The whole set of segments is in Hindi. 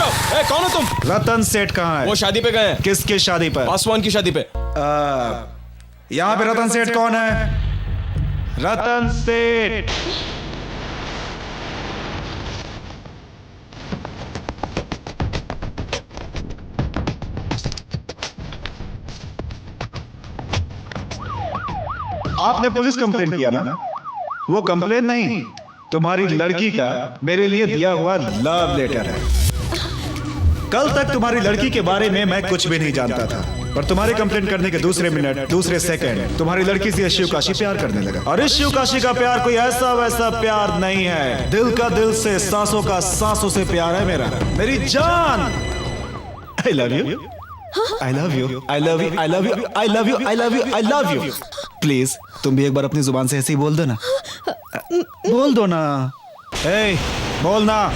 ए, कौन हो तुम? रतन सेठ कहाँ है? वो शादी पे गए हैं। किसकी शादी पर? पासवान की शादी पे। यहाँ पे रतन सेठ कौन है? रतन सेठ। आपने पुलिस कंप्लेंट किया ना? वो कंप्लेंट नहीं, तुम्हारी लड़की का मेरे लिए दिया हुआ लव लेटर है। कल तक तुम्हारी लड़की के बारे में मैं कुछ भी नहीं जानता था, पर तुम्हारे कंप्लेंट करने के दूसरे मिनट, दूसरे सेकंड तुम्हारी लड़की से शिवकाशी प्यार करने लगा। और इस शिवकाशी का प्यार कोई ऐसा वैसा प्यार नहीं है, दिल का दिल से, सांसों का सांसों से प्यार है मेरा। मेरी जान, I love you, I love you, I love you, I love you, I love you, I love you, I love you. Please तुम भी एक बार अपनी जुबान से ऐसे ही बोल दो ना, बोल दो ना। ए, बोलना।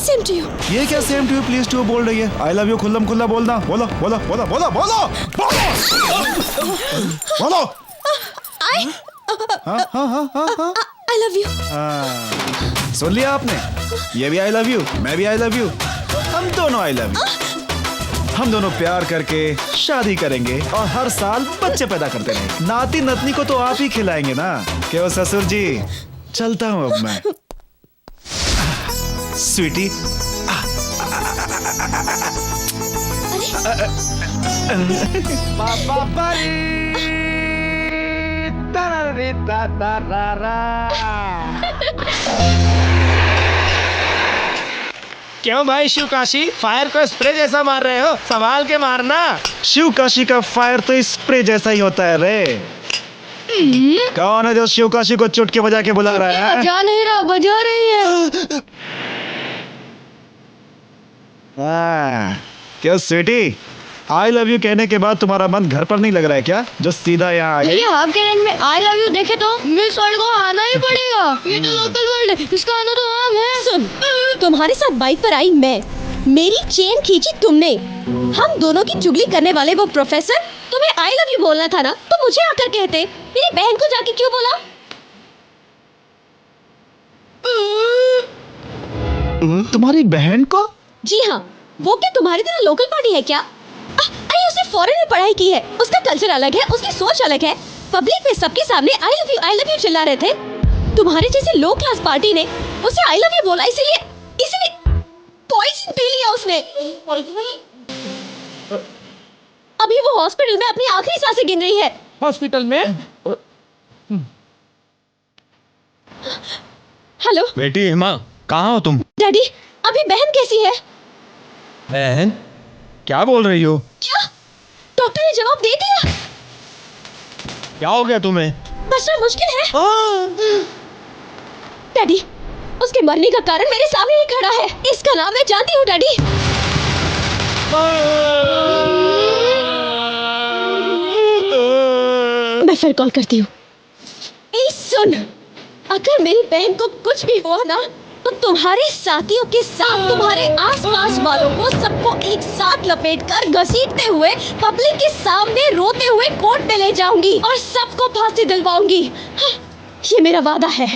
Same to you. ये क्या same to you please too बोल रही है? आई लव यू खुल्लम खुल्ला बोलना। बोलो बोलो बोलो बोलो बोलो बोलो बोलो। I love you. सुन लिया आपने? ये भी आई लव यू, मैं भी आई लव यू, हम दोनों आई लव यू। हम दोनों प्यार करके शादी करेंगे और हर साल बच्चे पैदा करते रहेंगे। नाती नतनी को तो आप ही खिलाएंगे ना? क्यों ससुर जी? चलता हूँ अब मैं। स्वीटी, क्यों भाई शिवकाशी, फायर को स्प्रे जैसा मार रहे हो? संभाल के मारना। शिवकाशी का फायर तो स्प्रे जैसा ही होता है रे। कौन है जो शिवकाशी को चुटकी बजा के बुला रहा है? बजा नहीं रहा, बजा रही है। क्या स्वीटी, आई लव यू कहने के बाद तुम्हारा मन घर पर नहीं लग रहा है क्या, जो सीधा यहाँ आ गई? ये आपके रेंज में आई लव यू देखे तो मिस वर्ल्ड को आना ही पड़ेगा। ये तो लोकल वर्ल्ड है, इसका आना तो आम है। सुन, तुम्हारे साथ बाइक पर आई मैं, मेरी चेन खींची तुमने, हम दोनों की चुगली करने वाले वो प्रोफेसर, तुम्हें आई लव यू बोलना था ना, तो मुझे आकर कहते। मेरी बहन को जाके क्यों बोला? तुम्हारी बहन को? जी हाँ, वो क्या तुम्हारी तरह लोकल पार्टी है क्या? अरे उसने फॉरेन में पढ़ाई की है, उसका कल्चर अलग है, उसकी सोच अलग है। पब्लिक में सबके सामने आई लव यू चिल्ला रहे थे। तुम्हारे जैसे लो क्लास पार्टी ने उसे आई लव यू बोला, इसीलिए पॉइजन पी लिया उसने। अभी वो हॉस्पिटल में अपनी आखिरी सांसें गिन रही है। हॉस्पिटल में? हेलो बेटी माँ, कहाँ हो तुम? डैडी, अभी बहन कैसी है? बहन? क्या बोल रही हो? क्या? डॉक्टर ने जवाब दे दिया? क्या हो गया तुम्हें? बचना मुश्किल है। डैडी, उसके मरने का कारण मेरे सामने ही खड़ा है। इसका नाम मैं जानती हूँ डैडी। मैं फिर कॉल करती हूँ। सुन, अगर मेरी बहन को कुछ भी हुआ ना, तो तुम्हारे साथियों के साथ तुम्हारे आसपास वालों को सबको एक साथ लपेटकर घसीटते हुए पब्लिक के सामने रोते हुए कोर्ट में ले जाऊंगी और सबको फांसी दिलवाऊंगी। हाँ, ये मेरा वादा है।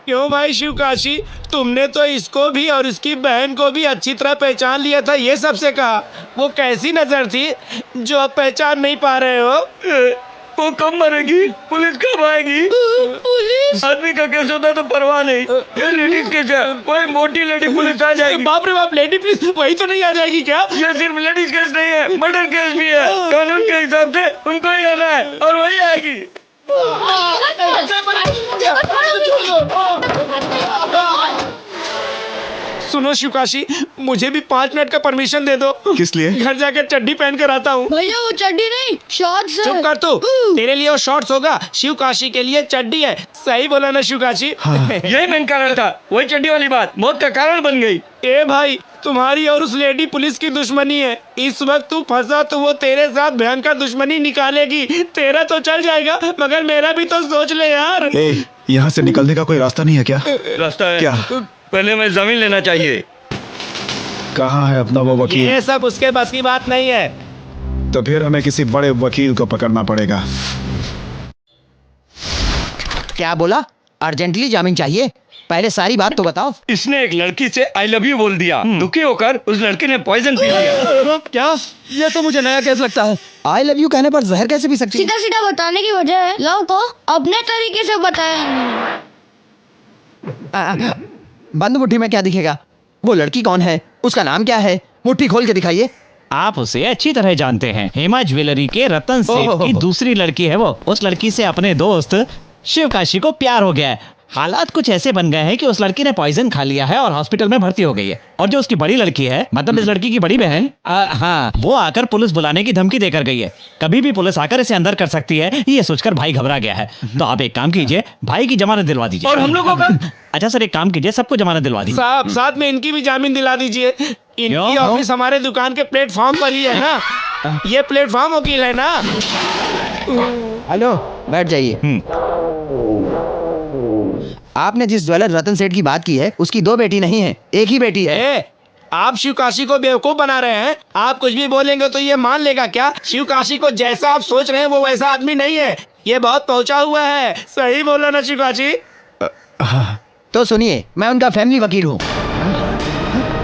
क्यों भाई शिवकाशी, तुमने तो इसको भी और इसकी बहन को भी अच्छी तरह पहचान लिया था, ये सबसे कहा। वो कैसी नजर थी जो अब पहचान नहीं पा रहे हो? वो कब मरेगी? पुलिस कब आएगी? पुलिस? आदमी का केस होता तो परवाह नहीं, ये लेडीज केस है, कोई मोटी लेडी पुलिस आ जाएगी। बाप रे बाप, लेडी पुलिस वही तो नहीं आ जाएगी क्या? ये सिर्फ लेडीज केस नहीं है, मर्डर केस भी है। कानून के हिसाब से उनको ही आना है और वही आएगी। सुनो शिवकाशी, मुझे भी 5 मिनट का परमिशन दे दो। किस लिए? घर जाकर चड्डी पहन कर आता हूँ। भैया वो चड्डी नहीं, शॉर्ट्स है। चुप कर तू, तेरे लिए वो शॉर्ट्स होगा, शिवकाशी के लिए चड्डी है। सही बोला ना शिवकाशी? यही मेन कारण था, वही चड्डी वाली बात मौत का कारण बन गई। ए भाई, तुम्हारी और उस लेडी पुलिस की दुश्मनी है। इस वक्त तू फंसा तो वो तेरे साथ भयंकर दुश्मनी निकालेगी। तेरा तो चल जाएगा, मगर मेरा भी तो सोच ले यार। यहाँ से निकलने का कोई रास्ता नहीं है क्या? रास्ता है। क्या? पहले मैं जमीन लेना चाहिए। कहाँ है अपना वो वकील? ये सब उसके बस की बात नहीं है। तो फिर हमें किसी बड़े वकील को पकड़ना पड़ेगा। क्या बोला? अर्जेंटली जामीन चाहिए? पहले सारी बात तो बताओ। इसने एक लड़की से आई लव यू बोल दिया। दुखी होकर उस लड़की ने पॉइजन पी लिया। क्या? ये तो मुझे नया केस लगता है। आई लव यू कहने पर जहर कैसे पी सकती है? सीधा सीधा बताने की वजह है लोगों को अपने तरीके से बताया। बंद मुट्ठी में क्या दिखेगा? वो लड़की कौन है? उसका नाम क्या है? मुट्ठी खोल के दिखाइए। आप उसे अच्छी तरह जानते हैं। हेमा ज्वेलरी के रतन सेठ की दूसरी लड़की है वो। उस लड़की से अपने दोस्त शिवकाशी को प्यार हो गया है। हालात कुछ ऐसे बन गए हैं कि उस लड़की ने पॉइजन खा लिया है और हॉस्पिटल में भर्ती हो गई है। और जो उसकी बड़ी लड़की है, मतलब इस लड़की की बड़ी बहन, हाँ, वो आकर पुलिस बुलाने की धमकी देकर गई है। कभी भी पुलिस आकर इसे अंदर कर सकती है, ये सोचकर भाई घबरा गया है। तो आप एक काम कीजिए, भाई की जमानत दिलवा दीजिए। और हम लोगों का? अच्छा सर, एक काम कीजिए, सबको जमानत दिलवा दीजिए। साहब, साथ में इनकी भी जामीन दिला दीजिए। इनकी क्यों? ऑफिस हमारे दुकान के प्लेटफॉर्म पर ही है ना। ये प्लेटफॉर्म वकील है ना। हेलो, बैठ जाइए। आपने जिस ज्वेलर रतन सेठ की बात की है, उसकी 2 बेटी नहीं है, एक ही बेटी है। आप शिवकाशी को बेवकूफ बना रहे हैं। आप कुछ भी बोलेंगे तो ये मान लेगा क्या? शिवकाशी को जैसा आप सोच रहे हैं वो वैसा आदमी नहीं है। ये बहुत पहुंचा हुआ है। सही बोला ना शिवकाशी? तो सुनिए, मैं उनका फैमिली वकील हूँ।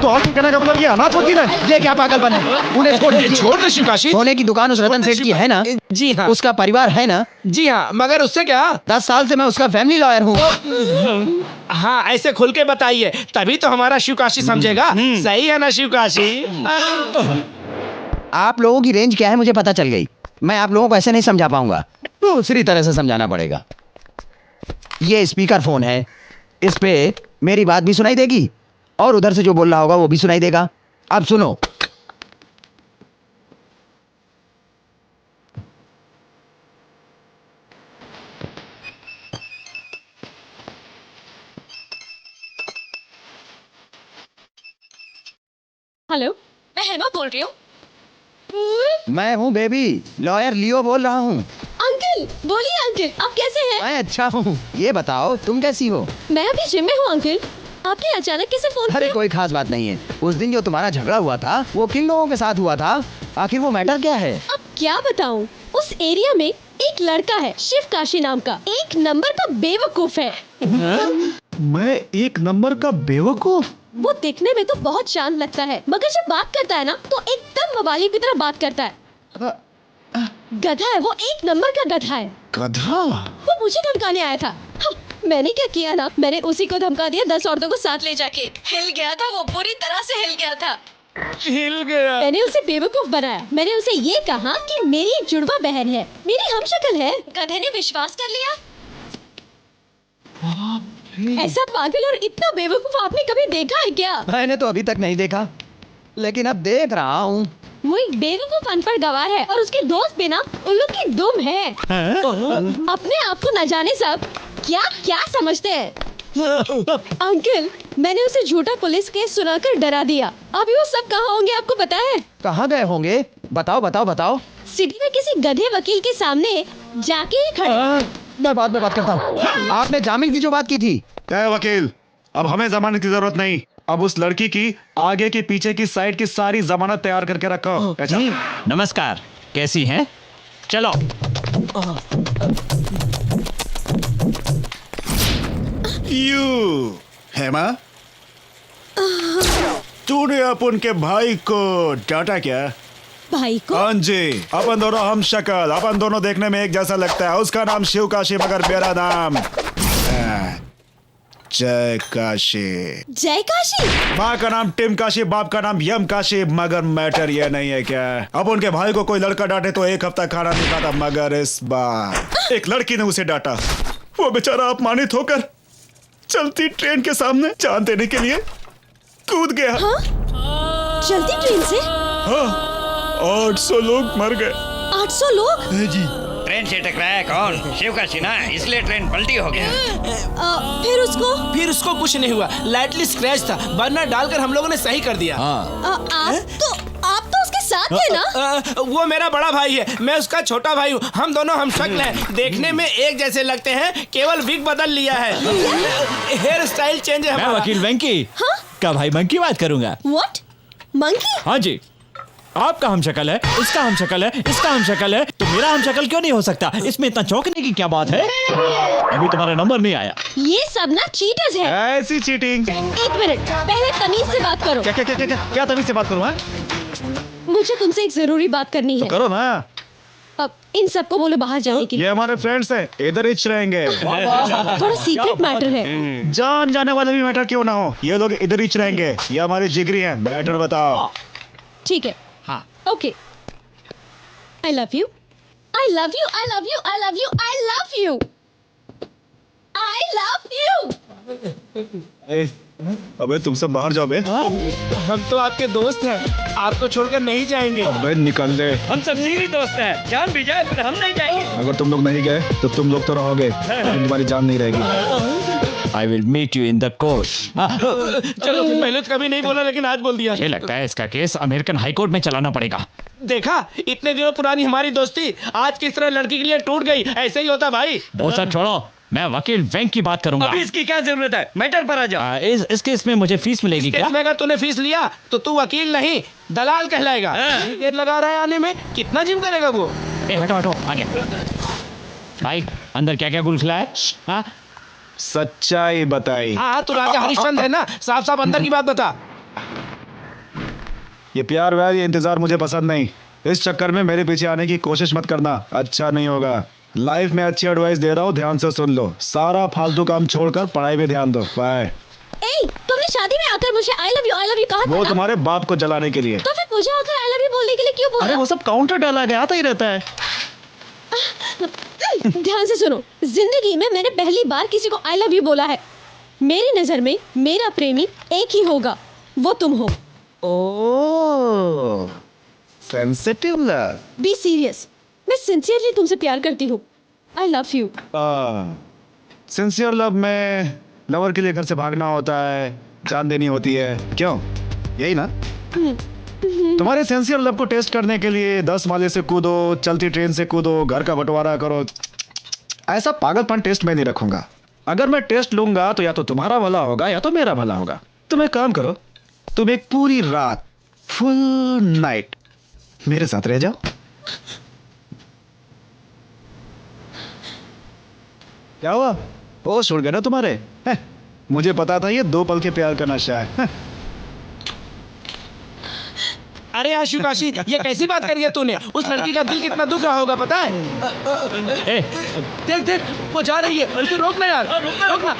तो और कहने का मतलब ये अनाथ वकील है? ये क्या पागलपन है? उन्हें छोड़ दीजिए। छोड़ दे शिवकाशी। सोने की दुकान उस रतन सेठ की है ना? जी हाँ। उसका परिवार है ना? जी हाँ, मगर उससे क्या? 10 साल से मैं उसका फैमिली लॉयर हूँ। हाँ, ऐसे खुल के बताइए, तभी तो हमारा शिवकाशी समझेगा। सही है ना शिवकाशी? आप लोगों की रेंज क्या है मुझे पता चल गई। मैं आप लोगों को ऐसे नहीं समझा पाऊंगा, दूसरी तरह से समझाना पड़ेगा। ये स्पीकर फोन है, इस पे मेरी बात भी सुनाई देगी और उधर से जो बोल रहा होगा वो भी सुनाई देगा। अब सुनो। हेलो, मैं हेमा बोल रही हूँ। मैं हूँ बेबी, लॉयर लियो बोल रहा हूँ। अंकल, बोलिए अंकल, आप कैसे हैं? मैं अच्छा हूँ, ये बताओ तुम कैसी हो? मैं अभी जिम में हूँ अंकल। आपने अचानक कैसे फोन अरे किया? कोई खास बात नहीं है। उस दिन जो तुम्हारा झगड़ा हुआ था वो किन लोगों के साथ हुआ था? आखिर वो मैटर क्या है? अब क्या बताऊँ? उस एरिया में एक लड़का है शिवकाशी नाम का, एक नंबर का बेवकूफ है। मैं एक नंबर का बेवकूफ? वो दिखने में तो बहुत शांत लगता है, मगर जब बात करता है ना तो एकदम मवाली की तरह बात करता है। गधा है वो, एक नंबर का गधा है। गधा? वो मुझे धमकाने आया था। मैंने क्या किया ना, मैंने उसी को धमका दिया 10 औरतों को साथ ले जाके। हिल गया था वो, पूरी तरह से हिल गया था। हिल गया। मैंने उसे बेवकूफ बनाया। मैंने उसे ये कहा कि मेरी एक जुड़वा बहन है, मेरी हमशक्ल है। गधे ने विश्वास कर लिया। ऐसा पागल और इतना बेवकूफ आपने कभी देखा है क्या? मैंने तो अभी तक नहीं देखा, लेकिन अब देख रहा हूँ। वो एक बेवकूफ अनपढ़ गवार है और उसके दोस्त भी ना उल्लू की दुम है। अपने आप को न जाने सब क्या क्या समझते हैं। अंकल, मैंने उसे झूठा पुलिस केस सुनाकर डरा दिया। अभी वो सब कहाँ होंगे आपको पता है? कहाँ गए होंगे? बताओ बताओ बताओ। सिटी में किसी गधे वकील के सामने जाके खड़े। मैं बाद में बात करता हूँ। आपने जामीन की जो बात की थी। क्या वकील, अब हमें जमानत की जरूरत नहीं। अब उस लड़की की आगे की पीछे की साइड की सारी जमानत तैयार करके रखो। अच्छा? नमस्कार, कैसी हैं? चलो। यू हेमा, तूने अपन के भाई को डांटा क्या? भाई को? हाँ जी, अपन दोनों हम शक्ल, अपन दोनों देखने में एक जैसा लगता है। उसका नाम शिवकाशी, मगर मेरा नाम जय काशी। जय काशी? माँ का नाम टिम काशी, बाप का नाम यम काशी। मगर मैटर ये नहीं है क्या, अब उनके भाई को कोई लड़का डांटे तो 1 हफ्ता खाना नहीं खाता, मगर इस बार एक लड़की ने उसे डांटा। वो बेचारा अपमानित होकर चलती ट्रेन के सामने जान देने के लिए कूद गया। हाँ? चलती ट्रेन से? हाँ, 800 लोग मर गए। 800 लोग? जी। ट्रेन से टकराया कौन? शिवकाशी ना, इसलिए ट्रेन पलटी हो गया। फिर उसको कुछ नहीं हुआ, लाइटली स्क्रैच था, बर्नर डालकर हम लोगों ने सही कर दिया। आप तो उसके साथ थे ना? वो मेरा बड़ा भाई है, मैं उसका छोटा भाई हूँ। हम दोनों हम शक्ल हैं, देखने में एक जैसे लगते हैं, केवल विग बदल लिया है। हेयर स्टाइल चेंज है मैं हमारा। वकील वेंकी का भाई मंकी बात करूंगा। What? मंकी? हाँ जी, आपका हम शक्ल है, इसका हम शक्ल है, इसका हम शक्ल है, तो मेरा हम शक्ल क्यों नहीं हो सकता? इसमें इतना चौंकने की क्या बात है? अभी तुम्हारा नंबर नहीं आया। ये सब ना चीटर्स है। ऐसी चीटिंग। एक मिनट, पहले तमीज से बात करो। क्या क्या क्या क्या क्या तमीज से बात करूं? हाँ? मुझे तुमसे एक जरूरी बात करनी है। करो ना। अब इन सबको बोलो बाहर जाने के लिए। ये हमारे फ्रेंड्स हैं, इधर ही रहेंगे। थोड़ा सीक्रेट मैटर है। जान जाने वाला भी मैटर क्यों ना हो, ये लोग इधर ही रहेंगे। ये हमारे जिगरी हैं। मैटर बताओ। ठीक है। हाँ। Okay. I love you, I love you, I love you, I love you, I love you, I love you. अबे तुम सब बाहर जाओ बे। हम तो आपके दोस्त हैं, आपको छोड़कर नहीं जाएंगे। अबे निकल दे। हम सब मेरी दोस्त हैं, जान भी जाए पर हम नहीं जाएंगे। अगर तुम लोग नहीं गए तो तुम लोग तो रहोगे, तुम्हारी जान नहीं रहेगी। I will meet you in the court. चलो, पहले तो कभी नहीं बोला लेकिन आज बोल दिया। मुझे लगता है इसका केस अमेरिकन हाई कोर्ट में चलाना पड़ेगा। देखा, इतने दिनों पुरानी हमारी दोस्ती आज किस तरह लड़की के लिए टूट गई। ऐसे ही होता भाई। वो सब छोड़ो, मैं वकील बैंक की बात करूंगा। अभी इसकी क्या जरूरत है? मैटर पर आ जाओ। इस केस में मुझे फीस मिलेगी क्या? इसमें अगर तूने फीस लिया तो तू वकील नहीं दलाल कहलाएगा। देर लगा रहा है आने में, कितना जिम करेगा वो? हटो हटो आगे। भाई अंदर क्या क्या गुल खिलाया? हाँ सच्चाई बताई। हाँ, तू राजा हरिश्चंद्र है ना, साफ साफ अंदर की बात बता। ये प्यार व्यार ये इंतजार मुझे पसंद नहीं। इस चक्कर में मेरे पीछे आने की कोशिश मत करना, अच्छा नहीं होगा। लाइफ में अच्छी एडवाइस दे रहा हूँ, ध्यान से सुन लो। सारा फालतू काम छोड़कर पढ़ाई पे ध्यान दो। बाय। ए, तुमने शादी में आकर मुझे आई लव यू कहा था वो ना? तुम्हारे बाप को जलाने के लिए। तो फिर मुझे आकर आई लव यू बोलने के लिए क्यों बोला? अरे वो सब काउंटर डाला गया, आता ही रहता है। ध्यान से सुनो, जिंदगी में मैंने पहली बार किसी को आई लव यू बोला है। मेरी नजर में मेरा प्रेमी एक ही होगा, वो तुम हो। ओह, सेंसिटिव लव। बी सीरियस, मैं सिंसियरली तुमसे प्यार करती हूँ। I love you. Sincere love में लवर के लिए घर से भागना होता है, जान देनी होती है, क्यों? यही ना? तुम्हारे सिंसियर लव को टेस्ट करने के लिए 10 माले से कूदो, चलती ट्रेन से कूदो, घर का बंटवारा करो। ऐसा पागलपन टेस्ट मैं नहीं रखूंगा। अगर मैं टेस्ट लूंगा तो या तो तुम्हारा भला होगा या तो मेरा भला होगा। तुम एक काम करो, तुम एक पूरी रात, फुल नाइट मेरे साथ रह जाओ। क्या हुआ? होश उड़ गए ना तुम्हारे? हैं? मुझे पता था ये 2 पल के प्यार का नशा है। हैं? अरे आशुकाशी, ये कैसी बात करी है तूने? उस लड़की का दिल कितना दुख रहा होगा पता है? देख देख, वो जा रही है। तू रोकना यार, रोकना।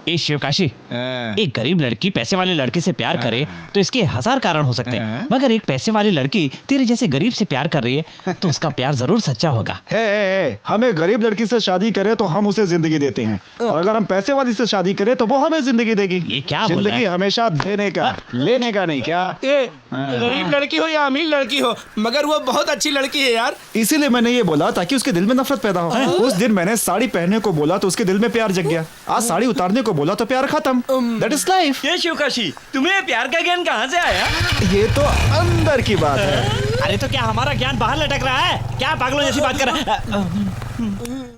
ए शिवकाशी, एक गरीब लड़की पैसे वाले लड़के से प्यार करे तो इसके 1000 कारण हो सकते हैं, मगर एक पैसे वाली लड़की तेरे जैसे गरीब से प्यार कर रही है तो उसका प्यार जरूर सच्चा होगा। हमें गरीब लड़की से शादी करे तो हम उसे जिंदगी देते हैं, और अगर हम पैसे वाली से शादी करें तो वो हमें जिंदगी देगी। ये क्या बोल रहा जिंदगी है? हमेशा देने का, लेने का नहीं। क्या गरीब लड़की हो या अमीर लड़की हो, मगर वो बहुत अच्छी लड़की है यार। इसीलिए मैंने ये बोला ताकि उसके दिल में नफरत पैदा हो। उस दिन मैंने साड़ी पहनने को बोला तो उसके दिल में प्यार जग गया। आज साड़ी उतारने को बोला तो प्यार खत्म। That is life. ये शिवकाशी, तुम्हें प्यार का ज्ञान कहाँ से आया? ये तो अंदर की बात है। अरे तो क्या हमारा ज्ञान बाहर लटक रहा है? क्या पागलों जैसी बात कर रहा है?